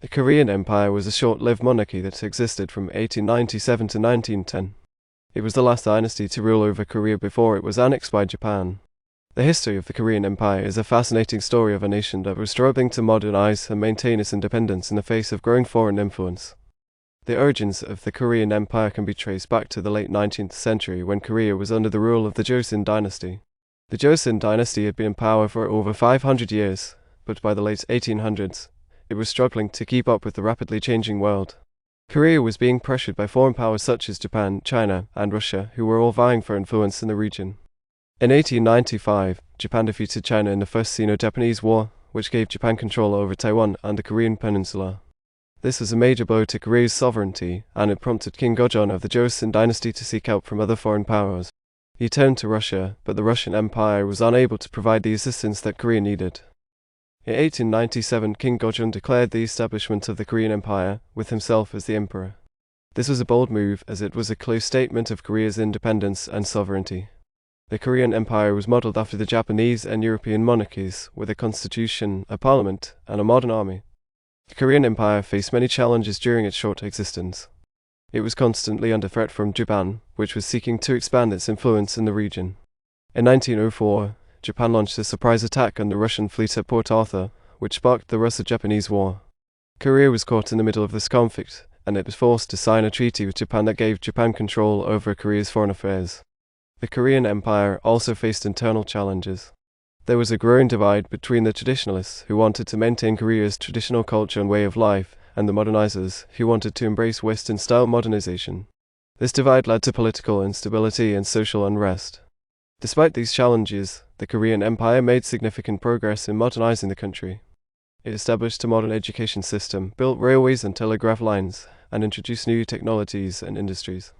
The Korean Empire was a short-lived monarchy that existed from 1897 to 1910. It was the last dynasty to rule over Korea before it was annexed by Japan. The history of the Korean Empire is a fascinating story of a nation that was struggling to modernize and maintain its independence in the face of growing foreign influence. The origins of the Korean Empire can be traced back to the late 19th century when Korea was under the rule of the Joseon dynasty. The Joseon dynasty had been in power for over 500 years, but by the late 1800s, it was struggling to keep up with the rapidly changing world. Korea was being pressured by foreign powers such as Japan, China, and Russia, who were all vying for influence in the region. In 1895, Japan defeated China in the First Sino-Japanese War, which gave Japan control over Taiwan and the Korean peninsula. This was a major blow to Korea's sovereignty, and it prompted King Gojong of the Joseon dynasty to seek help from other foreign powers. He turned to Russia, but the Russian Empire was unable to provide the assistance that Korea needed. In 1897, King Gojong declared the establishment of the Korean Empire, with himself as the emperor. This was a bold move, as it was a clear statement of Korea's independence and sovereignty. The Korean Empire was modeled after the Japanese and European monarchies, with a constitution, a parliament, and a modern army. The Korean Empire faced many challenges during its short existence. It was constantly under threat from Japan, which was seeking to expand its influence in the region. In 1904, Japan launched a surprise attack on the Russian fleet at Port Arthur, which sparked the Russo-Japanese War. Korea was caught in the middle of this conflict, and it was forced to sign a treaty with Japan that gave Japan control over Korea's foreign affairs. The Korean Empire also faced internal challenges. There was a growing divide between the traditionalists, who wanted to maintain Korea's traditional culture and way of life, and the modernizers, who wanted to embrace Western-style modernization. This divide led to political instability and social unrest. Despite these challenges, the Korean Empire made significant progress in modernizing the country. It established a modern education system, built railways and telegraph lines, and introduced new technologies and industries.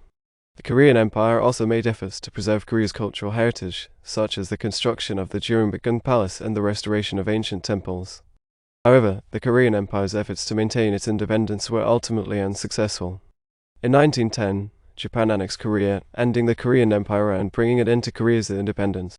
The Korean Empire also made efforts to preserve Korea's cultural heritage, such as the construction of the Jeonbukgung Palace and the restoration of ancient temples. However, the Korean Empire's efforts to maintain its independence were ultimately unsuccessful. In 1910, Japan annexed Korea, ending the Korean Empire and bringing it into Korea's independence.